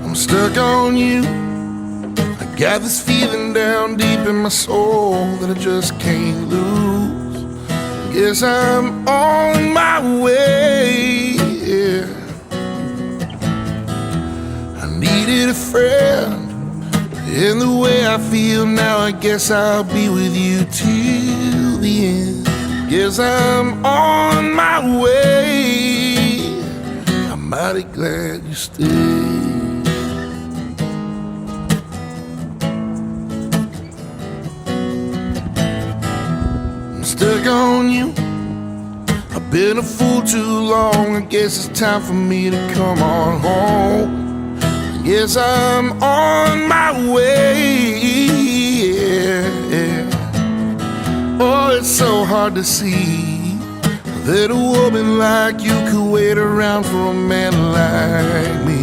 I'm stuck on you. I got this feeling down deep in my soul that I just can't lose. Guess I'm on my way, yeah. I needed a friend. In the way I feel now, I guess I'll be with you till the end. Guess I'm on my way. I'm mighty glad you stayed. I'm stuck on you. I've been a fool too long. I guess it's time for me to come on home. Yes, I'm on my way, yeah. Oh, it's so hard to see that a woman like you could wait around for a man like me.